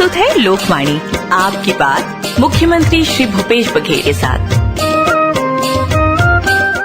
प्रस्तुत है लोकवाणी, आपकी बात मुख्यमंत्री श्री भूपेश बघेल के साथ।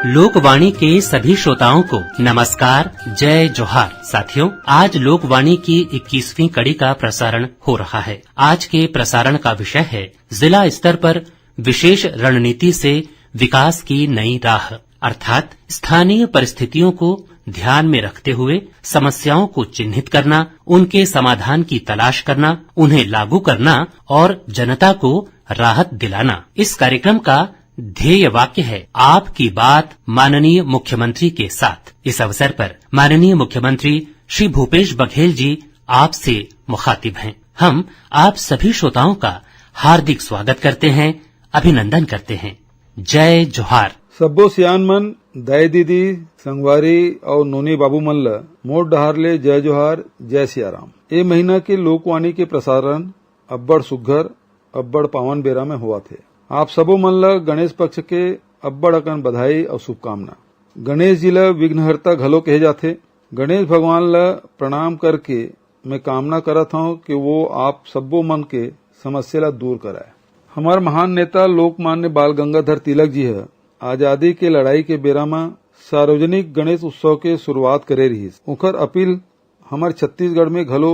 लोकवाणी के सभी श्रोताओं को नमस्कार, जय जोहार। साथियों, आज लोकवाणी की 21वीं कड़ी का प्रसारण हो रहा है। आज के प्रसारण का विषय है जिला स्तर पर विशेष रणनीति से विकास की नई राह, अर्थात स्थानीय परिस्थितियों को ध्यान में रखते हुए समस्याओं को चिन्हित करना, उनके समाधान की तलाश करना, उन्हें लागू करना और जनता को राहत दिलाना। इस कार्यक्रम का ध्येय वाक्य है, आपकी बात माननीय मुख्यमंत्री के साथ। इस अवसर पर माननीय मुख्यमंत्री श्री भूपेश बघेल जी आपसे मुखातिब हैं। हम आप सभी श्रोताओं का हार्दिक स्वागत करते हैं, अभिनंदन करते हैं। जय जोहार। सब्बो सियान मन, दाई दीदी, संगवारी और नोनी बाबू मन ल मोट डहारले जय जोहार, जय सियाराम। ए महीना के लोकवाणी के प्रसारण अब्बड़ सुघ्घर, अब्बड़ पावन बेरा में हुआ थे। आप सबो मन ल गणेश पक्ष के अब्बड़ अकन बधाई और शुभकामना। गणेश जी ल विघ्नहर्ता घलो कहे जाथे। गणेश भगवान ल प्रणाम करके मैं कामना करत हूँ कि वो आप सबो मन के समस्या ला दूर कराए। हमार महान नेता लोकमान्य बाल गंगाधर तिलक जी है आजादी के लड़ाई के बेरा में सार्वजनिक गणेश उत्सव के शुरुआत करे रहीस। ओकर अपील हमार छत्तीसगढ़ में घलो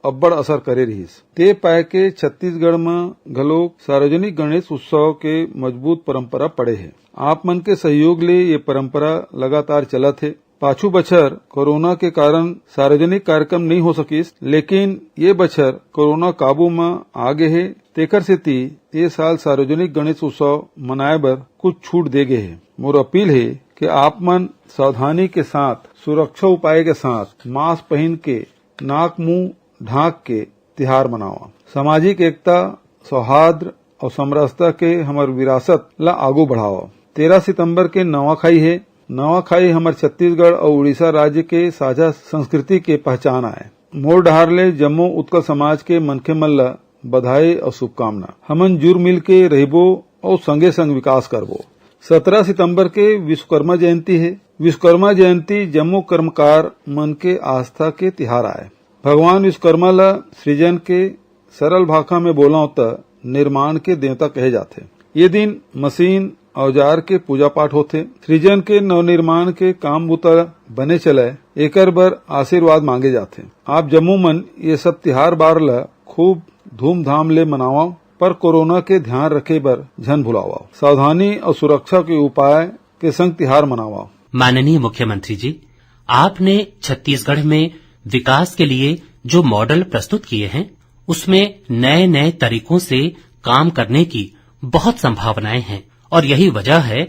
अब्बड़ असर करे रहीस। ते पाए के छत्तीसगढ़ में घलो सार्वजनिक गणेश उत्सव के मजबूत परंपरा पड़े है। आप मन के सहयोग ले ये परंपरा लगातार चलत है। पाछू बछर कोरोना के कारण सार्वजनिक कार्यक्रम नहीं हो सकिस, लेकिन ये बछर कोरोना काबू में आगे है। तेकर सेती ये साल सार्वजनिक गणेश उत्सव मनाए बर कुछ छूट दे गए है। मोर अपील है कि आप मन सावधानी के साथ, सुरक्षा उपाय के साथ मास्क पहन के, नाक मुंह ढांक के तिहार मनावा। सामाजिक एकता, सौहार्द और समरसता के हमार विरासत ला आगू बढ़ावा। 13 सितंबर के नवाखाई है। नवाखाई हमार छत्तीसगढ़ और उड़ीसा राज्य के साझा संस्कृति के पहचान आए। मोर डहारले जम्मू उत्कल समाज के मनखे मन ला बधाई और शुभकामना। हमन जुर मिल के रहबो और संगे संग विकास करबो। 17 सितंबर के विश्वकर्मा जयंती है। विश्वकर्मा जयंती जम्मू कर्मकार मन के आस्था के तिहार आए। भगवान विश्वकर्मा ला सृजन के सरल भाषा में बोला त निर्माण के देवता कहे जाते। ये दिन मशीन औजार के पूजा पाठ होते। सृजन के नवनिर्माण के काम बुता बने चले, एकर बर आशीर्वाद मांगे जाते। आप जम्मू मन ये सब तिहार बार ला खूब धूमधाम ले मनावा, पर कोरोना के ध्यान रखे बर झन भुलावा। सावधानी और सुरक्षा के उपाय के संग तिहार मनावा। माननीय मुख्यमंत्री जी, आपने छत्तीसगढ़ में विकास के लिए जो मॉडल प्रस्तुत किए हैं, उसमें नए नए तरीकों से काम करने की बहुत संभावनाएं हैं और यही वजह है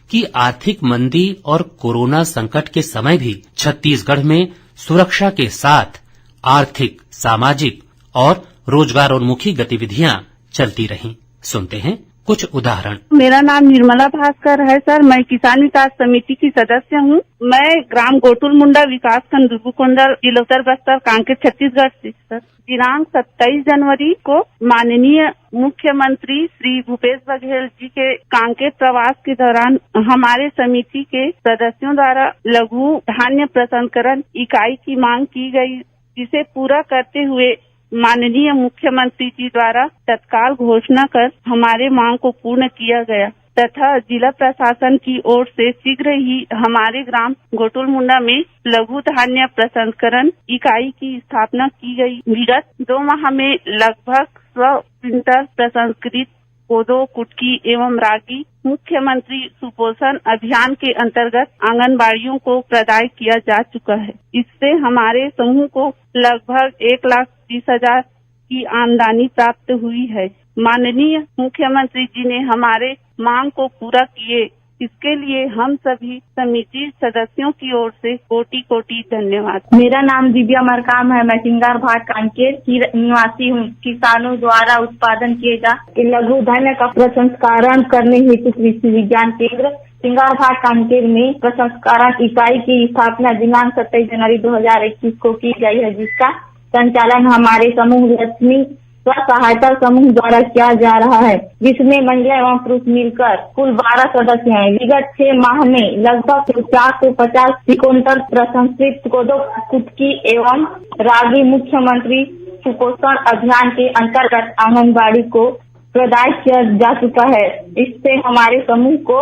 कि आर्थिक मंदी और कोरोना संकट के समय भी छत्तीसगढ़ में सुरक्षा के साथ आर्थिक, सामाजिक और रोजगारोन्मुखी गतिविधियां चलती रहीं। सुनते हैं कुछ उदाहरण। मेरा नाम निर्मला भास्कर है सर। मैं किसान विकास समिति की सदस्य हूँ। मैं ग्राम गोटुल मुंडा विकास खंड दुर्बुकोंदर, जिला उत्तर बस्तर, कांकेर, छत्तीसगढ़ से सर। दिनांक 27 जनवरी को माननीय मुख्यमंत्री श्री भूपेश बघेल जी के कांकेर प्रवास के दौरान हमारे समिति के सदस्यों द्वारा लघु धान्य प्रसंस्करण इकाई की मांग की गई, जिसे पूरा करते हुए माननीय मुख्यमंत्री जी द्वारा तत्काल घोषणा कर हमारे मांग को पूर्ण किया गया तथा जिला प्रशासन की ओर से शीघ्र ही हमारे ग्राम गोटुल मुंडा में लघु धान्य प्रसंस्करण इकाई की स्थापना की गई। विगत 2 माह में लगभग 100 क्विंटल प्रसंस्कृत कोदो, कुटकी एवं रागी मुख्यमंत्री सुपोषण अभियान के अंतर्गत आंगनबाड़ियों को प्रदाय किया जा चुका है। इससे हमारे समूह को लगभग 1,30,000 की आमदनी प्राप्त हुई है। माननीय मुख्यमंत्री जी ने हमारे मांग को पूरा किए, इसके लिए हम सभी समिति सदस्यों की ओर से कोटि कोटि धन्यवाद। मेरा नाम दिव्या मरकाम है। मैं सिंगार भाट कांकेर की निवासी हूँ। किसानों द्वारा उत्पादन किए जा लघु धान्य का प्रसंस्करण करने हेतु कृषि विज्ञान केंद्र सिंगार भाट कांकेर में प्रसंस्करण इकाई की स्थापना दिनांक 27 जनवरी 2021 को की गई है, जिसका संचालन हमारे समूह लक्ष्मी स्व सहायता समूह द्वारा किया जा रहा है, जिसमें महिला एवं पुरुष मिलकर कुल 12 सदस्य हैं। विगत 6 माह में लगभग 450 क्विंटल प्रसंस्कृत कोदो, कुटकी एवं रागी मुख्यमंत्री सुपोषण अभियान के अंतर्गत आंगनबाड़ी को प्रदान किया जा चुका है। इससे हमारे समूह को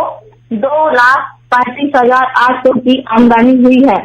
2,35,800 की आमदनी हुई है।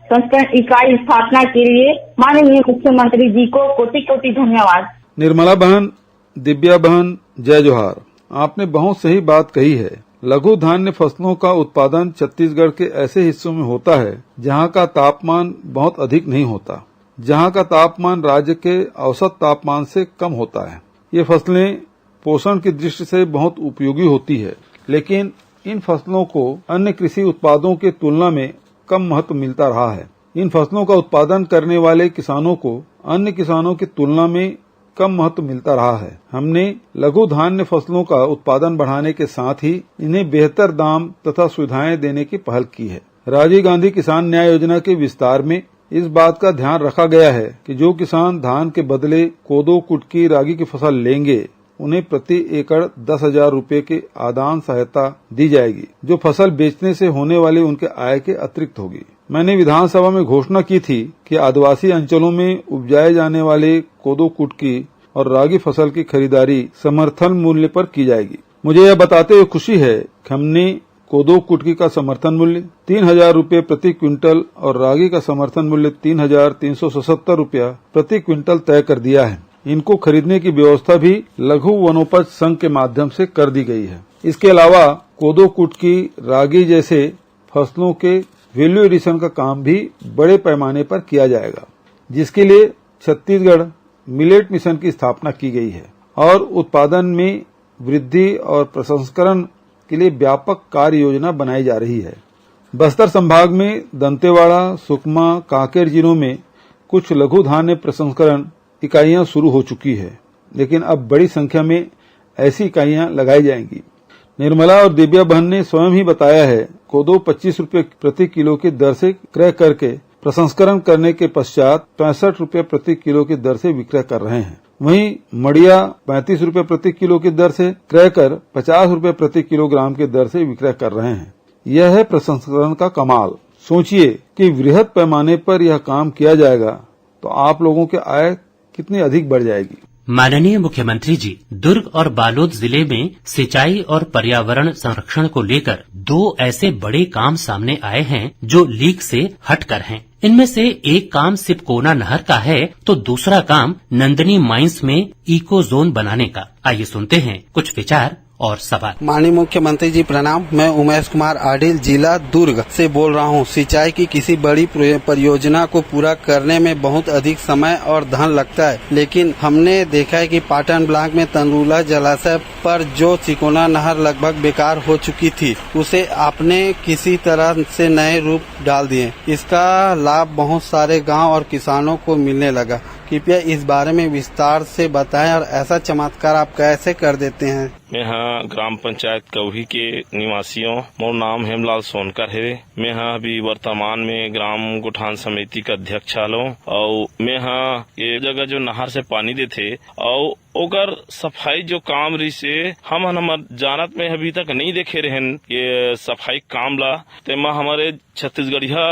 संस्करण इकाई स्थापना के लिए माननीय मुख्यमंत्री जी को कोटि कोटि धन्यवाद। निर्मला बहन, दिव्या बहन, जय जोहार। आपने बहुत सही बात कही है। लघु धान्य फसलों का उत्पादन छत्तीसगढ़ के ऐसे हिस्सों में होता है जहां का तापमान बहुत अधिक नहीं होता, जहां का तापमान राज्य के औसत तापमान से कम होता है। ये फसलें पोषण की दृष्टि से बहुत उपयोगी होती है, लेकिन इन फसलों को अन्य कृषि उत्पादों की तुलना में कम महत्व मिलता रहा है। इन फसलों का उत्पादन करने वाले किसानों को अन्य किसानों की तुलना में कम महत्व मिलता रहा है। हमने लघु धान्य फसलों का उत्पादन बढ़ाने के साथ ही इन्हें बेहतर दाम तथा सुविधाएं देने की पहल की है। राजीव गांधी किसान न्याय योजना के विस्तार में इस बात का ध्यान रखा गया है कि जो किसान धान के बदले कोदो, कुटकी, रागी की फसल लेंगे उन्हें प्रति एकड़ 10,000 रूपये की आदान सहायता दी जाएगी, जो फसल बेचने से होने वाली उनके आय के अतिरिक्त होगी। मैंने विधानसभा में घोषणा की थी कि आदिवासी अंचलों में उपजाए जाने वाले कोदो, कुटकी और रागी फसल की खरीदारी समर्थन मूल्य पर की जाएगी। मुझे यह बताते हुए खुशी है कि हमने कोदो, कुटकी का समर्थन मूल्य 3,000 रूपये प्रति क्विंटल और रागी का समर्थन मूल्य 3,377 रूपया प्रति क्विंटल तय कर दिया है। इनको खरीदने की व्यवस्था भी लघु वनोपज संघ के माध्यम से कर दी गई है। इसके अलावा कोदो, कुटकी, रागी जैसे फसलों के वैल्यू एडिशन का काम भी बड़े पैमाने पर किया जाएगा, जिसके लिए छत्तीसगढ़ मिलेट मिशन की स्थापना की गई है और उत्पादन में वृद्धि और प्रसंस्करण के लिए व्यापक कार्य योजना बनाई जा रही है। बस्तर संभाग में दंतेवाड़ा, सुकमा, कांकेर जिलों में कुछ लघु धान्य प्रसंस्करण इकाइयां शुरू हो चुकी है, लेकिन अब बड़ी संख्या में ऐसी इकाइयां लगाई जाएंगी। निर्मला और दिव्या बहन ने स्वयं ही बताया है, कोदो 25 रूपये प्रति किलो की दर से क्रय करके प्रसंस्करण करने के पश्चात 65 रूपये प्रति किलो की दर से विक्रय कर रहे हैं। वहीं मड़िया 35 रूपये प्रति किलो की दर से क्रय कर 50 रूपये प्रति किलोग्राम की दर से विक्रय कर रहे हैं। यह है प्रसंस्करण का कमाल। सोचिए कि वृहद पैमाने पर यह काम किया जाएगा तो आप लोगों की आय कितनी अधिक बढ़ जाएगी। माननीय मुख्यमंत्री जी, दुर्ग और बालोद जिले में सिंचाई और पर्यावरण संरक्षण को लेकर 2 ऐसे बड़े काम सामने आए हैं जो लीक से हटकर हैं। इनमें से एक काम सिपकोना नहर का है तो दूसरा काम नंदिनी माइंस में इको जोन बनाने का। आइए सुनते हैं कुछ विचार और सवाल। माननीय मुख्यमंत्री जी प्रणाम। मैं उमेश कुमार आडिल, जिला दुर्ग से बोल रहा हूँ। सिंचाई की किसी बड़ी परियोजना को पूरा करने में बहुत अधिक समय और धन लगता है, लेकिन हमने देखा है कि पाटन ब्लॉक में तंदुला जलाशय पर जो सिकोना नहर लगभग बेकार हो चुकी थी, उसे आपने किसी तरह से नए रूप डाल दिए। इसका लाभ बहुत सारे गाँव और किसानों को मिलने लगा। कृपया इस बारे में विस्तार से बताएं और ऐसा चमत्कार आप कैसे कर देते हैं। मैं हाँ ग्राम पंचायत कौही के निवासियों, मोर नाम हेमलाल सोनकर है। मैं हाँ अभी वर्तमान में ग्राम गुठान समिति का अध्यक्ष हालो और मैं हाँ ये जगह जो नहर से पानी देते और ओकर सफाई जो काम रही से हमार जानत में अभी तक नहीं देखे रहन ये सफाई काम ला। तेमा हमारे छत्तीसगढ़िया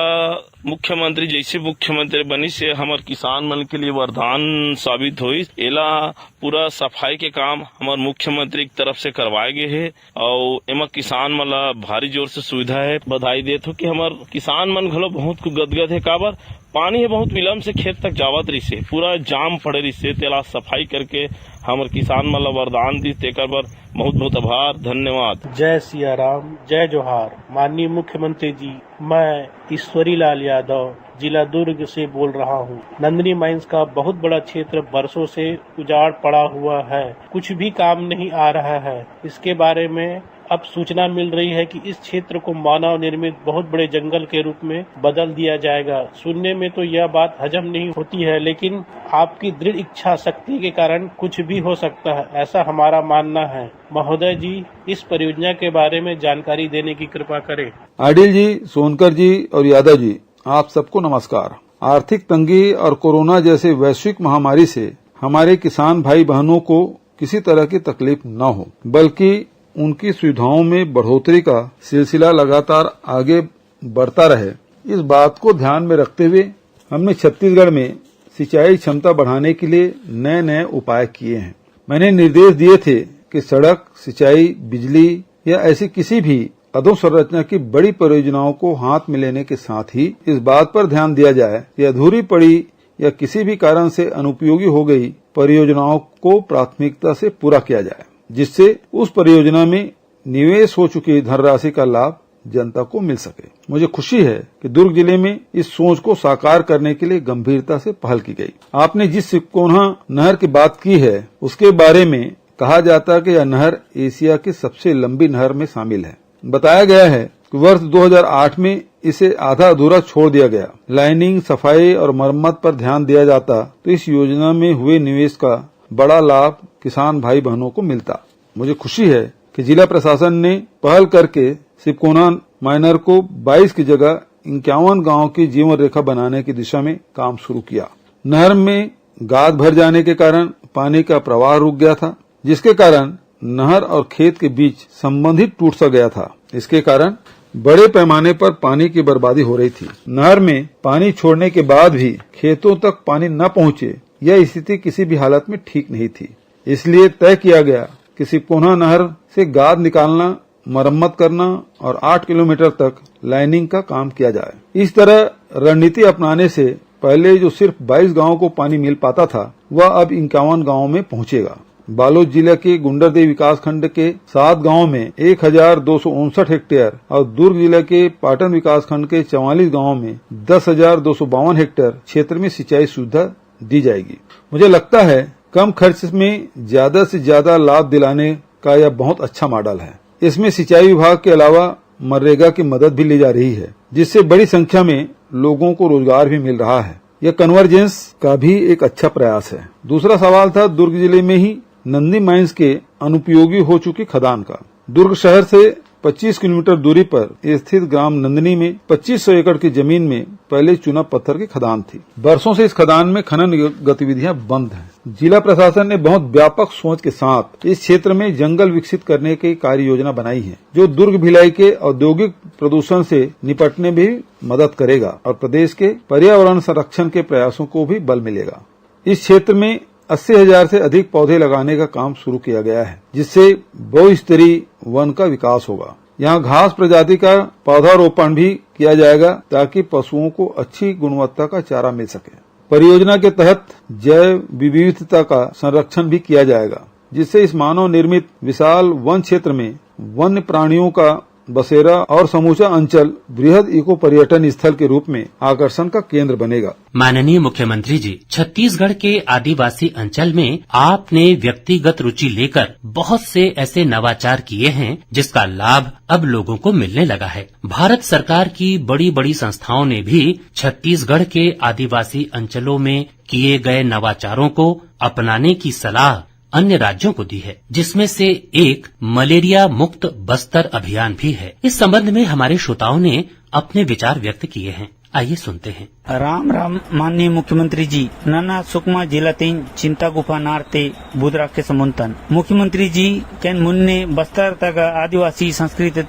मुख्यमंत्री जैसे मुख्यमंत्री बनी से हमार किसान मन के लिए वरदान साबित हुई। एला पूरा सफाई के काम हमार मुख्यमंत्री की तरफ से करवाए गए है और एमा किसान मन ला भारी जोर से सुविधा है। बधाई देत हो कि हमार किसान मन घलो बहुत गदगद है। काबर पानी है बहुत विलम्ब से खेत तक जावत रही से, पूरा जाम पड़े रही से, तेला सफाई करके हमार किसान मन ला वरदान दी। तेकर पर बहुत बहुत आभार, धन्यवाद। जय सिया राम, जय जोहार। माननीय मुख्यमंत्री जी, मैं ईश्वरी लाल यादव जिला दुर्ग से बोल रहा हूँ। नंदिनी माइंस का बहुत बड़ा क्षेत्र बरसों से उजाड़ पड़ा हुआ है, कुछ भी काम नहीं आ रहा है। इसके बारे में अब सूचना मिल रही है कि इस क्षेत्र को मानव निर्मित बहुत बड़े जंगल के रूप में बदल दिया जाएगा। सुनने में तो यह बात हजम नहीं होती है, लेकिन आपकी दृढ़ इच्छा शक्ति के कारण कुछ भी हो सकता है, ऐसा हमारा मानना है। महोदय जी, इस परियोजना के बारे में जानकारी देने की कृपा करें। आडिल जी, सोनकर जी और यादव जी, आप सबको नमस्कार। आर्थिक तंगी और कोरोना जैसे वैश्विक महामारी से हमारे किसान भाई बहनों को किसी तरह की तकलीफ न हो, बल्कि उनकी सुविधाओं में बढ़ोतरी का सिलसिला लगातार आगे बढ़ता रहे, इस बात को ध्यान में रखते हुए हमने छत्तीसगढ़ में सिंचाई क्षमता बढ़ाने के लिए नए नए उपाय किए हैं। मैंने निर्देश दिए थे कि सड़क, सिंचाई, बिजली या ऐसी किसी भी अधोसंरचना की बड़ी परियोजनाओं को हाथ में लेने के साथ ही इस बात पर ध्यान दिया जाए कि अधूरी पड़ी या किसी भी कारण से अनुपयोगी हो गई परियोजनाओं को प्राथमिकता से पूरा किया जाए, जिससे उस परियोजना में निवेश हो चुकी धनराशि का लाभ जनता को मिल सके। मुझे खुशी है कि दुर्ग जिले में इस सोच को साकार करने के लिए गंभीरता से पहल की गई। आपने जिस सिपकोन्हा नहर की बात की है, उसके बारे में कहा जाता है कि यह नहर एशिया की सबसे लंबी नहर में शामिल है। बताया गया है कि वर्ष 2008 में इसे आधा अधूरा छोड़ दिया गया। लाइनिंग, सफाई और मरम्मत पर ध्यान दिया जाता तो इस योजना में हुए निवेश का बड़ा लाभ किसान भाई बहनों को मिलता। मुझे खुशी है कि जिला प्रशासन ने पहल करके सिपकोन्हा माइनर को 22 की जगह 51 गांव की जीवन रेखा बनाने की दिशा में काम शुरू किया। नहर में गाद भर जाने के कारण पानी का प्रवाह रुक गया था, जिसके कारण नहर और खेत के बीच संबंध ही टूट सा गया था। इसके कारण बड़े पैमाने पर पानी की बर्बादी हो रही थी। नहर में पानी छोड़ने के बाद भी खेतों तक पानी न पहुंचे, यह स्थिति किसी भी हालत में ठीक नहीं थी। इसलिए तय किया गया कि सिपकोन्हा नहर से गाद निकालना, मरम्मत करना और 8 किलोमीटर तक लाइनिंग का काम किया जाए। इस तरह रणनीति अपनाने से पहले जो सिर्फ 22 गांवों को पानी मिल पाता था, वह अब 51 गांवों में पहुंचेगा। बालोद जिले के गुंडरदेव विकास खंड के 7 गांवों में 1259 हेक्टेयर और दुर्ग जिले के पाटन विकास खंड के 44 गांवों में 10,252 हेक्टेयर क्षेत्र में सिंचाई सुविधा दी जाएगी। मुझे लगता है कम खर्च में ज्यादा से ज्यादा लाभ दिलाने का यह बहुत अच्छा मॉडल है। इसमें सिंचाई विभाग के अलावा मनरेगा की मदद भी ली जा रही है, जिससे बड़ी संख्या में लोगों को रोजगार भी मिल रहा है। यह कन्वर्जेंस का भी एक अच्छा प्रयास है। दूसरा सवाल था दुर्ग जिले में ही नंदनी माइंस के अनुपयोगी हो चुकी खदान का। दुर्ग शहर से 25 किलोमीटर दूरी पर स्थित ग्राम नंदनी में 2500 एकड़ की जमीन में पहले चूना पत्थर की खदान थी। बरसों से इस खदान में खनन गतिविधियां बंद हैं। जिला प्रशासन ने बहुत व्यापक सोच के साथ इस क्षेत्र में जंगल विकसित करने की कार्य योजना बनाई है, जो दुर्ग भिलाई के औद्योगिक प्रदूषण से निपटने में भी मदद करेगा और प्रदेश के पर्यावरण संरक्षण के प्रयासों को भी बल मिलेगा। इस क्षेत्र में 80,000 से अधिक पौधे लगाने का काम शुरू किया गया है, जिससे बहुस्तरीय वन का विकास होगा। यहाँ घास प्रजाति का पौधारोपण भी किया जाएगा ताकि पशुओं को अच्छी गुणवत्ता का चारा मिल सके। परियोजना के तहत जैव विविधता का संरक्षण भी किया जाएगा, जिससे इस मानव निर्मित विशाल वन क्षेत्र में वन्य प्राणियों का बसेरा और समूचा अंचल बृहद इको पर्यटन स्थल के रूप में आकर्षण का केंद्र बनेगा। माननीय मुख्यमंत्री जी, छत्तीसगढ़ के आदिवासी अंचल में आपने व्यक्तिगत रुचि लेकर बहुत से ऐसे नवाचार किए हैं जिसका लाभ अब लोगों को मिलने लगा है। भारत सरकार की बड़ी बड़ी संस्थाओं ने भी छत्तीसगढ़ के आदिवासी अंचलों में किए गए नवाचारों को अपनाने की सलाह अन्य राज्यों को दी है, जिसमें से एक मलेरिया मुक्त बस्तर अभियान भी है। इस संबंध में हमारे श्रोताओं ने अपने विचार व्यक्त किए हैं। आइए सुनते हैं। राम राम माननीय मुख्यमंत्री जी, नाना सुकमा जिला तीन चिंता गुफा नारते बुधरा के समुंतन मुख्यमंत्री जी कैन मुन्ने बस्तर तक आदिवासी संस्कृति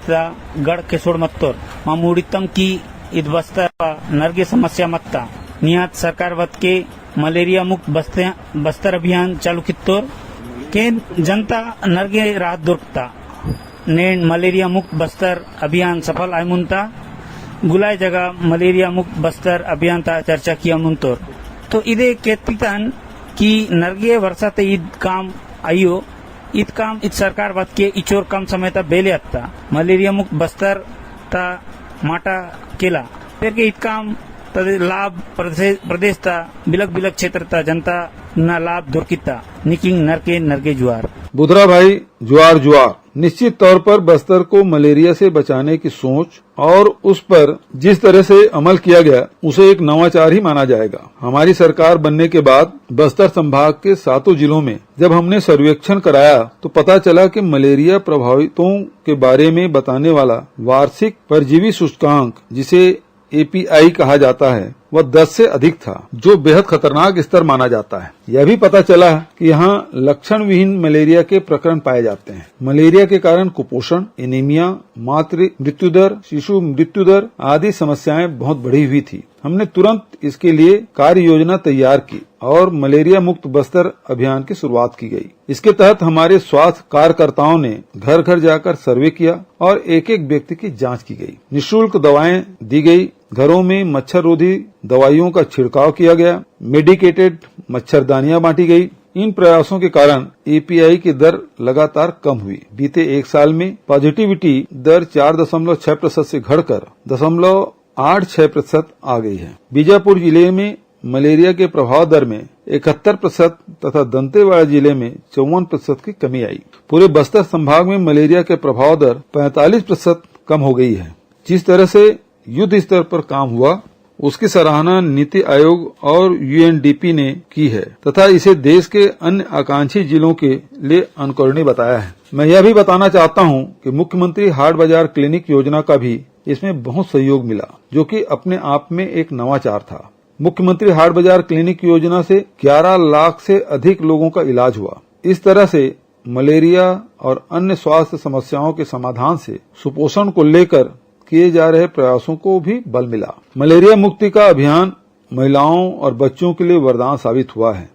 गढ़ के सोड़ मत्तोर मामूडितम की इद बस्तर नरगे समस्या मत्ता नियत सरकार वत के मलेरिया मुक्त बस्तर अभियान चालू कित्तोर के जनता नरगे राहत दुर्गता ने मलेरिया मुक्त बस्तर अभियान सफल आय मुनता गुलाय जगह मलेरिया मुक्त बस्तर अभियान ता चर्चा किया मुनतोर तो इदे केतितन की नरगे वर्षाते ईद काम आयो ईद काम ईद सरकार बात के इचोर कम समय ता बेले अत्ता मलेरिया मुक्त बस्तर ता माटा केला फिर के ईद काम लाभ प्रदेश ता बिलक बिलक क्षेत्र ता जनता न लाभ दुर्किता निकिंग नरगे जुआर बुधरा भाई जुआर निश्चित तौर पर बस्तर को मलेरिया से बचाने की सोच और उस पर जिस तरह से अमल किया गया उसे एक नवाचार ही माना जाएगा। हमारी सरकार बनने के बाद बस्तर संभाग के 7 जिलों में जब हमने सर्वेक्षण कराया तो पता चला कि मलेरिया प्रभावितों के बारे में बताने वाला वार्षिक परजीवी सूचकांक, जिसे API कहा जाता है, वह 10 से अधिक था, जो बेहद खतरनाक स्तर माना जाता है। यह भी पता चला कि यहाँ लक्षण विहीन मलेरिया के प्रकरण पाए जाते हैं। मलेरिया के कारण कुपोषण, एनीमिया, मातृ मृत्यु दर, शिशु मृत्यु दर आदि समस्याएं बहुत बढ़ी हुई थी। हमने तुरंत इसके लिए कार्य योजना तैयार की और मलेरिया मुक्त बस्तर अभियान की शुरुआत की गई। इसके तहत हमारे स्वास्थ्य कार्यकर्ताओं ने घर घर जाकर सर्वे किया और एक एक व्यक्ति की जांच की गई। निःशुल्क दवाएं दी गई, घरों में मच्छर रोधी दवाइयों का छिड़काव किया गया, मेडिकेटेड मच्छरदानियां बांटी गई। इन प्रयासों के कारण एपीआई की दर लगातार कम हुई। बीते एक साल में पॉजिटिविटी दर 4.6% से घटकर 0.86% आ गई है। बीजापुर जिले में मलेरिया के प्रभाव दर में 71% तथा दंतेवाड़ा जिले में 54% की कमी आई। पूरे बस्तर संभाग में मलेरिया के प्रभाव दर 45% कम हो गई है। जिस तरह से युद्ध स्तर पर काम हुआ, उसकी सराहना नीति आयोग और यूएनडीपी ने की है तथा इसे देश के अन्य आकांक्षी जिलों के लिए अनुकरणीय बताया है। मैं यह भी बताना चाहता हूं कि मुख्यमंत्री हाट बाजार क्लिनिक योजना का भी इसमें बहुत सहयोग मिला, जो कि अपने आप में एक नवाचार था। मुख्यमंत्री हाट बाजार क्लिनिक योजना से 11 लाख से अधिक लोगों का इलाज हुआ। इस तरह से मलेरिया और अन्य स्वास्थ्य समस्याओं के समाधान से सुपोषण को लेकर किए जा रहे प्रयासों को भी बल मिला। मलेरिया मुक्ति का अभियान महिलाओं और बच्चों के लिए वरदान साबित हुआ है।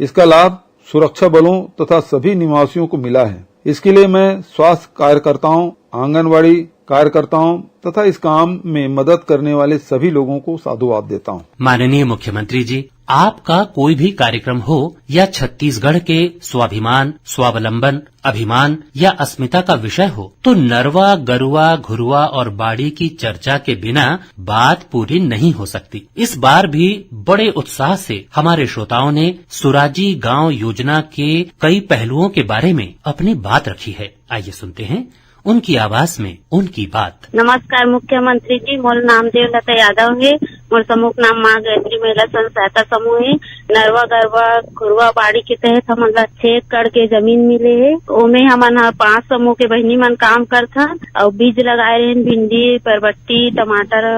इसका लाभ सुरक्षा बलों तथा सभी निवासियों को मिला है। इसके लिए मैं स्वास्थ्य कार्यकर्ताओं, आंगनवाड़ी कार्यकर्ताओं तथा इस काम में मदद करने वाले सभी लोगों को साधुवाद देता हूँ। माननीय मुख्यमंत्री जी, आपका कोई भी कार्यक्रम हो या छत्तीसगढ़ के स्वाभिमान, स्वावलंबन, अभिमान या अस्मिता का विषय हो, तो नरवा, गरुआ, घुरुआ और बाड़ी की चर्चा के बिना बात पूरी नहीं हो सकती। इस बार भी बड़े उत्साह से हमारे श्रोताओं ने सुराजी गांव योजना के कई पहलुओं के बारे में अपनी बात रखी है। आइए सुनते हैं उनकी आवाज में उनकी बात। नमस्कार मुख्यमंत्री जी, मोर नाम देवलता यादव है। मोर समूह नाम माँ गायत्री महिला स्वयं सहायता समूह है। नरवा गरवा घुरवा बाड़ी के तहत हमन ला 6 एकड़ के जमीन मिले है। ओमे हमन 5 समूह के बहिनी मन काम करथन और बीज लगाए रहे, भिंडी, परबट्टी, टमाटर,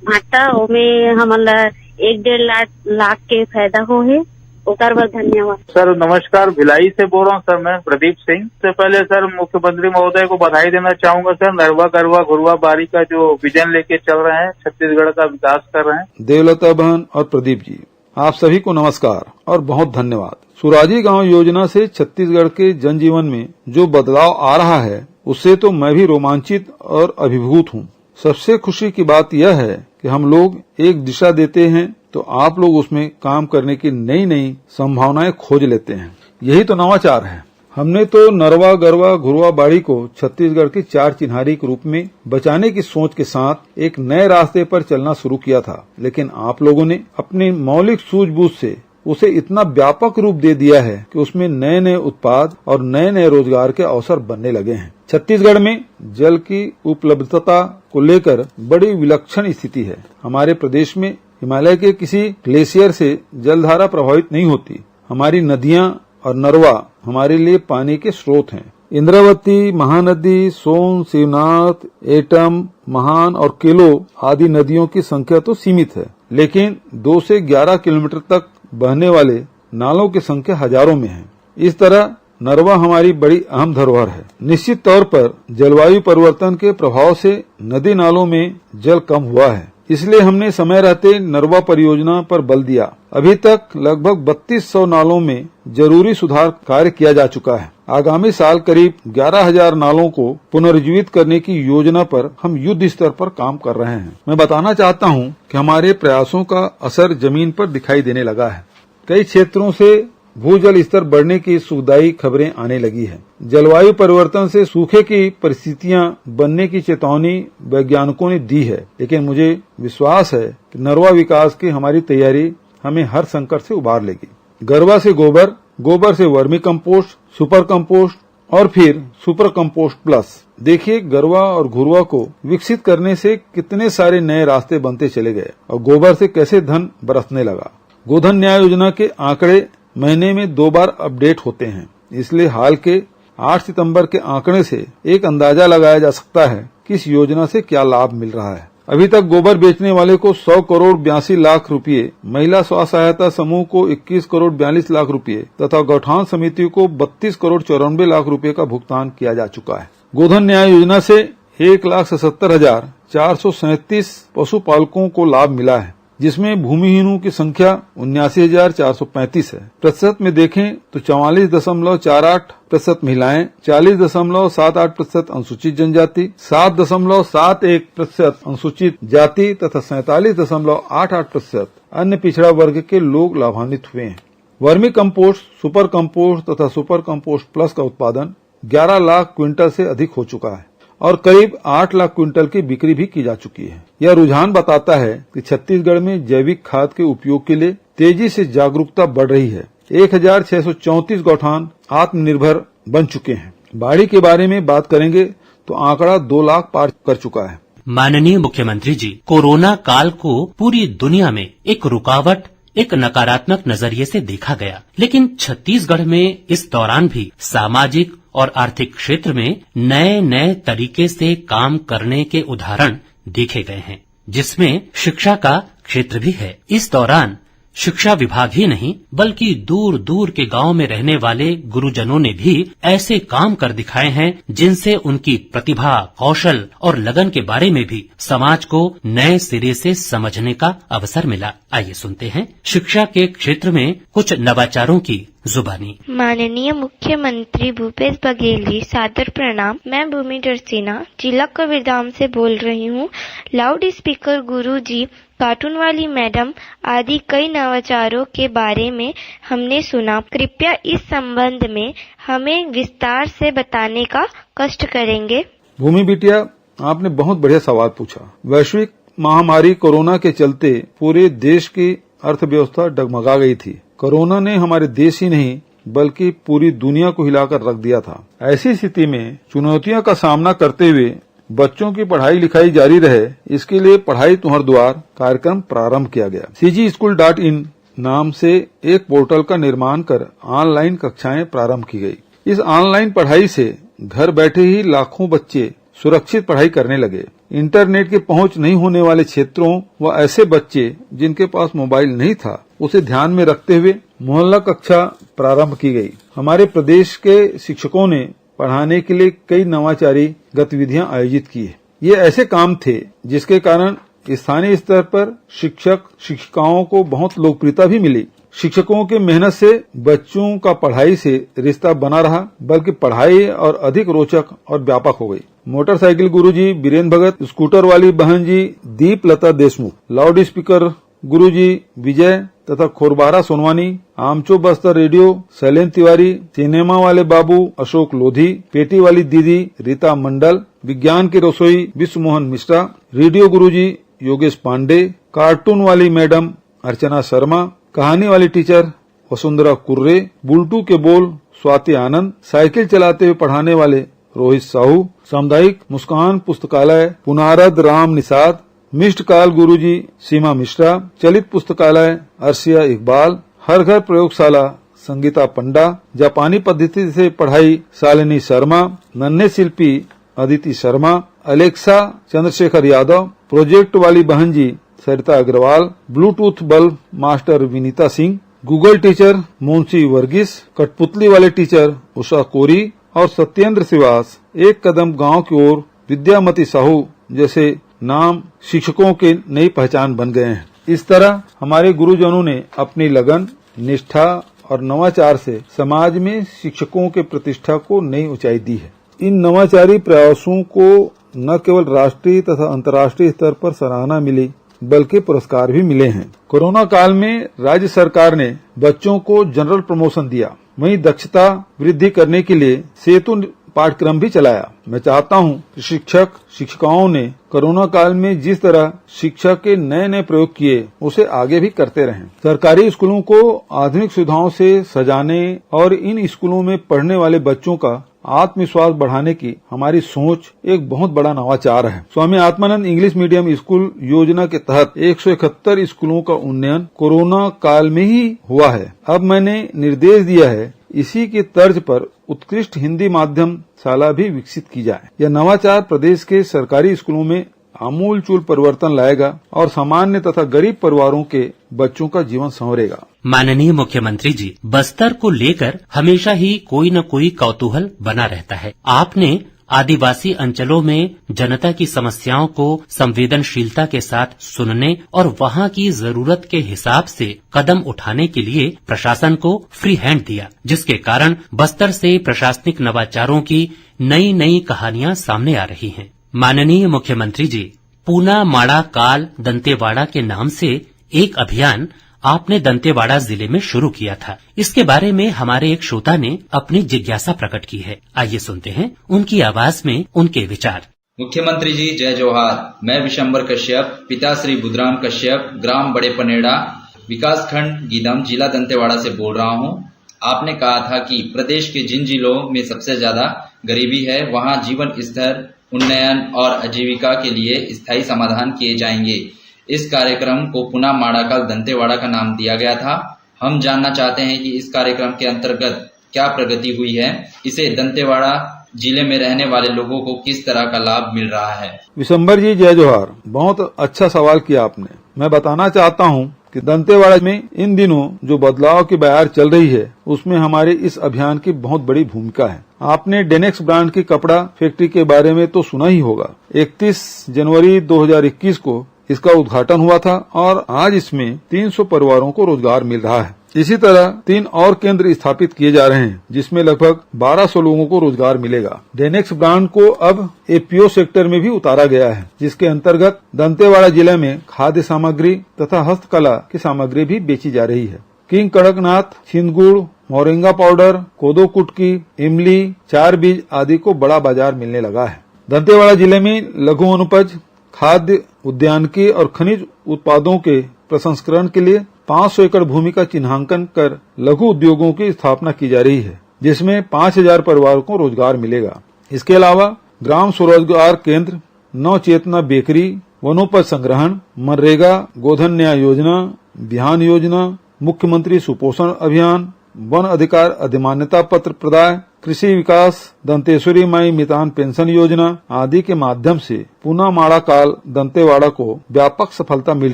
भाटा। ओमे हमन ला 1-1.5 लाख के फायदा हो है। ओकर बर धन्यवाद। सर नमस्कार, भिलाई से बोल रहा हूँ सर, मैं प्रदीप सिंह। सबसे पहले सर मुख्यमंत्री महोदय को बधाई देना चाहूंगा सर, नरवा गरवा घुरवा बाड़ी का जो विजन लेके चल रहे हैं, छत्तीसगढ़ का विकास कर रहे हैं। देवलता बहन और प्रदीप जी, आप सभी को नमस्कार और बहुत धन्यवाद। सुराजी गांव योजना से छत्तीसगढ़ के जनजीवन में जो बदलाव आ रहा है, उससे तो मैं भी रोमांचित और अभिभूत हूँ। सबसे खुशी की बात यह है कि हम लोग एक दिशा देते हैं तो आप लोग उसमें काम करने की नई नई संभावनाएं खोज लेते हैं। यही तो नवाचार है। हमने तो नरवा गरवा घुरवा बाड़ी को छत्तीसगढ़ की 4 चिन्हारी के रूप में बचाने की सोच के साथ एक नए रास्ते पर चलना शुरू किया था, लेकिन आप लोगों ने अपनी मौलिक सूझबूझ से उसे इतना व्यापक रूप दे दिया है कि उसमें नए नए उत्पाद और नए नए रोजगार के अवसर बनने लगे हैं। छत्तीसगढ़ में जल की उपलब्धता को लेकर बड़ी विलक्षण स्थिति है। हमारे प्रदेश में हिमालय के किसी ग्लेशियर से जलधारा प्रभावित नहीं होती। हमारी नदियां और नरवा हमारे लिए पानी के स्रोत हैं। इंद्रावती, महानदी, सोन, शिवनाथ, एटम, महान और केलो आदि नदियों की संख्या तो सीमित है, लेकिन 2 से 11 किलोमीटर तक बहने वाले नालों की संख्या हजारों में है। इस तरह नरवा हमारी बड़ी अहम धरोहर है। निश्चित तौर पर जलवायु परिवर्तन के प्रभाव से नदी नालों में जल कम हुआ है, इसलिए हमने समय रहते नरवा परियोजना पर बल दिया। अभी तक लगभग 3200 नालों में जरूरी सुधार कार्य किया जा चुका है। आगामी साल करीब 11,000 नालों को पुनर्जीवित करने की योजना पर हम युद्ध स्तर पर काम कर रहे हैं। मैं बताना चाहता हूं कि हमारे प्रयासों का असर जमीन पर दिखाई देने लगा है। कई क्षेत्रों से भूजल स्तर बढ़ने की सुखदायी खबरें आने लगी है। जलवायु परिवर्तन से सूखे की परिस्थितियां बनने की चेतावनी वैज्ञानिकों ने दी है, लेकिन मुझे विश्वास है कि नरवा विकास की हमारी तैयारी हमें हर संकट से उबार लेगी। गरवा से गोबर, गोबर से वर्मी कंपोस्ट, सुपर कंपोस्ट और फिर सुपर कंपोस्ट प्लस। देखिए, गरवा और घुरवा को विकसित करने से कितने सारे नए रास्ते बनते चले गए और गोबर से कैसे धन बरसने लगा। गोधन न्याय योजना के आंकड़े महीने में 2 बार अपडेट होते हैं, इसलिए हाल के 8 सितंबर के आंकड़े से एक अंदाजा लगाया जा सकता है कि इस योजना से क्या लाभ मिल रहा है। अभी तक गोबर बेचने वाले को 100 करोड़ 82 लाख रुपए, महिला स्व सहायता समूह को 21 करोड़ 42 लाख रुपए तथा गौठान समिति को 32 करोड़ 94 लाख रुपए का भुगतान किया जा चुका है। गोधन न्याय योजना से 1,77,437 पशुपालकों को लाभ मिला है, जिसमें भूमिहीनों की संख्या 79,435 है। प्रतिशत में देखें तो 44.48% महिलाएं, 40.78% अनुसूचित जनजाति, 7.71% अनुसूचित जाति तथा 47.88% अन्य पिछड़ा वर्ग के लोग लाभान्वित हुए हैं। वर्मी कंपोस्ट, सुपर कंपोस्ट तथा सुपर कंपोस्ट प्लस का उत्पादन 11 लाख क्विंटल से अधिक हो चुका है और करीब 8 लाख क्विंटल की बिक्री भी की जा चुकी है। यह रुझान बताता है कि छत्तीसगढ़ में जैविक खाद के उपयोग के लिए तेजी से जागरूकता बढ़ रही है। 1,634 गौठान आत्मनिर्भर बन चुके हैं। बाढ़ी के बारे में बात करेंगे तो आंकड़ा 2 लाख पार कर चुका है। माननीय मुख्यमंत्री जी, कोरोना काल को पूरी दुनिया में एक रुकावट, एक नकारात्मक नजरिए से देखा गया, लेकिन छत्तीसगढ़ में इस दौरान भी सामाजिक और आर्थिक क्षेत्र में नए नए तरीके से काम करने के उदाहरण देखे गए हैं, जिसमें शिक्षा का क्षेत्र भी है। इस दौरान शिक्षा विभाग ही नहीं बल्कि दूर दूर के गांव में रहने वाले गुरुजनों ने भी ऐसे काम कर दिखाए हैं जिनसे उनकी प्रतिभा, कौशल और लगन के बारे में भी समाज को नए सिरे से समझने का अवसर मिला। आइए सुनते हैं शिक्षा के क्षेत्र में कुछ नवाचारों की जुबानी। माननीय मुख्यमंत्री भूपेश बघेल जी, सादर प्रणाम। मैं भूमिधर सिन्हा जिला कबीरधाम से बोल रही हूँ। लाउड स्पीकर गुरु जी, कार्टून वाली मैडम आदि कई नवाचारों के बारे में हमने सुना। कृपया इस संबंध में हमें विस्तार से बताने का कष्ट करेंगे। भूमि बिटिया, आपने बहुत बढ़िया सवाल पूछा। वैश्विक महामारी कोरोना के चलते पूरे देश की अर्थव्यवस्था डगमगा गई थी। कोरोना ने हमारे देश ही नहीं बल्कि पूरी दुनिया को हिलाकर रख दिया था। ऐसी स्थिति में चुनौतियों का सामना करते हुए बच्चों की पढ़ाई लिखाई जारी रहे, इसके लिए पढ़ाई तुम्हार द्वार कार्यक्रम प्रारंभ किया गया। CGSchool.in नाम से एक पोर्टल का निर्माण कर ऑनलाइन कक्षाएं प्रारंभ की गई। इस ऑनलाइन पढ़ाई से घर बैठे ही लाखों बच्चे सुरक्षित पढ़ाई करने लगे। इंटरनेट की पहुंच नहीं होने वाले क्षेत्रों व ऐसे बच्चे जिनके पास मोबाइल नहीं था, उसे ध्यान में रखते हुए मोहल्ला कक्षा प्रारंभ की गई। हमारे प्रदेश के शिक्षकों ने पढ़ाने के लिए कई नवाचारी गतिविधियां आयोजित की है। ये ऐसे काम थे जिसके कारण स्थानीय स्तर पर शिक्षक शिक्षिकाओं को बहुत लोकप्रियता भी मिली। शिक्षकों की मेहनत से बच्चों का पढ़ाई से रिश्ता बना रहा, बल्कि पढ़ाई और अधिक रोचक और व्यापक हो गई। मोटरसाइकिल गुरुजी बीरेन्द्र भगत, स्कूटर वाली बहन जी दीप लता देशमुख, लाउड स्पीकर गुरुजी विजय तथा खोरबारा सोनवानी, आमचो बस्तर रेडियो शैलेंद्र तिवारी, सिनेमा वाले बाबू अशोक लोधी, पेटी वाली दीदी रीता मंडल, विज्ञान की रसोई विश्व मोहन मिश्रा, रेडियो गुरुजी योगेश पांडे, कार्टून वाली मैडम अर्चना शर्मा, कहानी वाली टीचर वसुंधरा कुर्रे, बुलटू के बोल स्वाति आनंद, साइकिल चलाते हुए पढ़ाने वाले रोहित साहू, सामुदायिक मुस्कान पुस्तकालय पुनारद राम निषाद, मिस्ड कॉल गुरुजी सीमा मिश्रा, चलित पुस्तकालय अर्शिया इकबाल, हर घर प्रयोगशाला संगीता पंडा, जापानी पद्धति से पढ़ाई शालिनी शर्मा, नन्हे शिल्पी अदिति शर्मा, अलेक्सा चंद्रशेखर यादव, प्रोजेक्ट वाली बहन जी Sarita Agarwal, Bluetooth bulb master Vinita Singh, Google teacher Monsy Varghese, कठपुतली वाले टीचर उषा कोरी और सत्येंद्र श्रीवास, एक कदम गांव की ओर विद्यामती साहू जैसे नाम शिक्षकों के नई पहचान बन गए हैं। इस तरह हमारे गुरुजनों ने अपनी लगन, निष्ठा और नवाचार से समाज में शिक्षकों के प्रतिष्ठा को नई ऊंचाई दी है। इन नवाचारी प्रयासों को न केवल राष्ट्रीय तथा अंतर्राष्ट्रीय स्तर पर सराहना मिली बल्कि पुरस्कार भी मिले हैं। कोरोना काल में राज्य सरकार ने बच्चों को जनरल प्रमोशन दिया, वहीं दक्षता वृद्धि करने के लिए सेतु पाठ्यक्रम भी चलाया। मैं चाहता हूं कि शिक्षक शिक्षिकाओं ने कोरोना काल में जिस तरह शिक्षा के नए नए प्रयोग किए उसे आगे भी करते रहें। सरकारी स्कूलों को आधुनिक सुविधाओं से सजाने और इन स्कूलों में पढ़ने वाले बच्चों का आत्मविश्वास बढ़ाने की हमारी सोच एक बहुत बड़ा नवाचार है। Swami Atmanand English medium school योजना के तहत 171 स्कूलों का उन्नयन कोरोना काल में ही हुआ है। अब मैंने निर्देश दिया है इसी की तर्ज पर उत्कृष्ट हिंदी माध्यम शाला भी विकसित की जाए। यह नवाचार प्रदेश के सरकारी स्कूलों में आमूलचूल परिवर्तन लाएगा और सामान्य तथा गरीब परिवारों के बच्चों का जीवन संवरेगा। माननीय मुख्यमंत्री जी, बस्तर को लेकर हमेशा ही कोई न कोई कौतूहल बना रहता है। आपने आदिवासी अंचलों में जनता की समस्याओं को संवेदनशीलता के साथ सुनने और वहां की जरूरत के हिसाब से कदम उठाने के लिए प्रशासन को फ्री हैंड दिया, जिसके कारण बस्तर से प्रशासनिक नवाचारों की नई नई कहानियां सामने आ रही हैं। माननीय मुख्यमंत्री जी, पूना माड़ा काल दंतेवाड़ा के नाम से एक अभियान आपने दंतेवाड़ा जिले में शुरू किया था। इसके बारे में हमारे एक श्रोता ने अपनी जिज्ञासा प्रकट की है। आइए सुनते हैं उनकी आवाज में उनके विचार। मुख्यमंत्री जी जय जोहार। मैं विशंबर कश्यप, पिता श्री बुधराम कश्यप, ग्राम बड़े पनेड़ा, विकास खंड गीदम, जिला दंतेवाड़ा से बोल रहा हूँ। आपने कहा था कि प्रदेश के जिन जिलों में सबसे ज्यादा गरीबी है वहाँ जीवन स्तर उन्नयन और आजीविका के लिए स्थायी समाधान किए जाएंगे। इस कार्यक्रम को पुनः माड़ाकाल दंतेवाड़ा का नाम दिया गया था। हम जानना चाहते हैं कि इस कार्यक्रम के अंतर्गत क्या प्रगति हुई है, इसे दंतेवाड़ा जिले में रहने वाले लोगों को किस तरह का लाभ मिल रहा है। विशंबर जी जय जोहार, बहुत अच्छा सवाल किया आपने। मैं बताना चाहता हूँ कि दंतेवाड़ा में इन दिनों जो बदलाव की बयार चल रही है उसमें हमारे इस अभियान की बहुत बड़ी भूमिका है। आपने डेनेक्स ब्रांड की कपड़ा फैक्ट्री के बारे में तो सुना ही होगा। 31 जनवरी 2021 को इसका उद्घाटन हुआ था और आज इसमें 300 परिवारों को रोजगार मिल रहा है। इसी तरह 3 और केंद्र स्थापित किए जा रहे हैं जिसमें लगभग 1200 लोगों को रोजगार मिलेगा। डेनेक्स ब्रांड को अब एपीओ सेक्टर में भी उतारा गया है, जिसके अंतर्गत दंतेवाड़ा जिले में खाद्य सामग्री तथा हस्तकला की सामग्री भी बेची जा रही है। किंग कड़कनाथ, छिंदगुड़, मोरिंगा पाउडर, कोदो कुटकी, इमली, 4 बीज आदि को बड़ा बाजार मिलने लगा है। दंतेवाड़ा जिले में लघु अनुपज, खाद्य, उद्यानिकी और खनिज उत्पादों के प्रसंस्करण के लिए 500 एकड़ भूमि का चिन्हांकन कर लघु उद्योगों की स्थापना की जा रही है, जिसमें 5000 परिवारों को रोजगार मिलेगा। इसके अलावा ग्राम स्वरोजगार केंद्र, नव चेतना बेकरी, वनोपज संग्रहण, मनरेगा, गोधन न्याय योजना, बिहान योजना, मुख्यमंत्री सुपोषण अभियान, वन अधिकार अधिमान्यता पत्र प्रदाय, कृषि विकास, दंतेश्वरी माई मितान पेंशन योजना आदि के माध्यम से पुनः माड़ाकाल दंतेवाड़ा को व्यापक सफलता मिल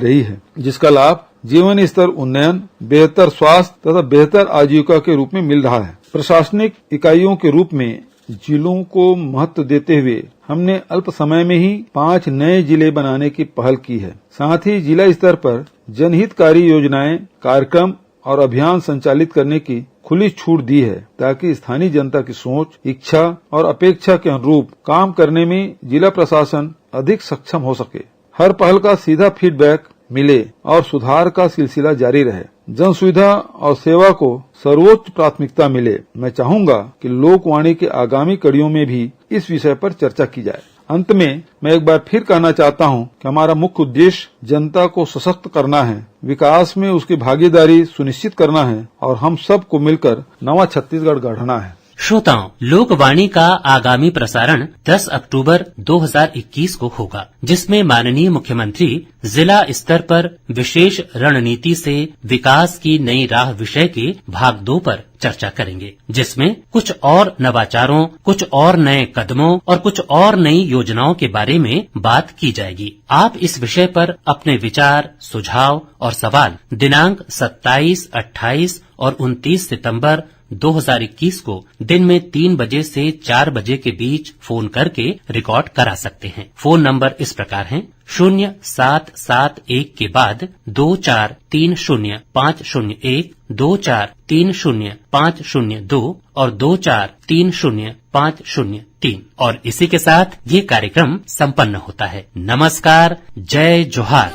रही है, जिसका लाभ जीवन स्तर उन्नयन, बेहतर स्वास्थ्य तथा बेहतर आजीविका के रूप में मिल रहा है। प्रशासनिक इकाइयों के रूप में जिलों को महत्व देते हुए हमने अल्प समय में ही 5 नए जिले बनाने की पहल की है। साथ ही जिला स्तर पर जनहितकारी योजनाएं, कार्यक्रम और अभियान संचालित करने की खुली छूट दी है, ताकि स्थानीय जनता की सोच, इच्छा और अपेक्षा के अनुरूप काम करने में जिला प्रशासन अधिक सक्षम हो सके। हर पहल का सीधा फीडबैक मिले और सुधार का सिलसिला जारी रहे। जन सुविधा और सेवा को सर्वोच्च प्राथमिकता मिले। मैं चाहूंगा कि लोकवाणी के आगामी कड़ियों में भी इस विषय पर चर्चा की जाए। अंत में मैं एक बार फिर कहना चाहता हूं कि हमारा मुख्य उद्देश्य जनता को सशक्त करना है, विकास में उसकी भागीदारी सुनिश्चित करना है और हम सबको मिलकर नवा छत्तीसगढ़ गढ़ना है। श्रोताओं, लोकवाणी का आगामी प्रसारण 10 अक्टूबर 2021 को होगा, जिसमें माननीय मुख्यमंत्री जिला स्तर पर विशेष रणनीति से विकास की नई राह विषय के भाग 2 पर चर्चा करेंगे, जिसमें कुछ और नवाचारों, कुछ और नए कदमों और कुछ और नई योजनाओं के बारे में बात की जाएगी। आप इस विषय पर अपने विचार, सुझाव और सवाल दिनांक 27, 28 और 29 सितंबर 2021 को दिन में 3 बजे से 4 बजे के बीच फोन करके रिकॉर्ड करा सकते हैं। फोन नंबर इस प्रकार हैं: 0771 के बाद 2430-501, 2430-502 और 2430-503। और इसी के साथ ये कार्यक्रम संपन्न होता है। नमस्कार, जय जोहार।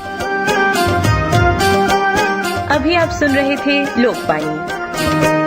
अभी आप सुन रहे थे लोकवाणी।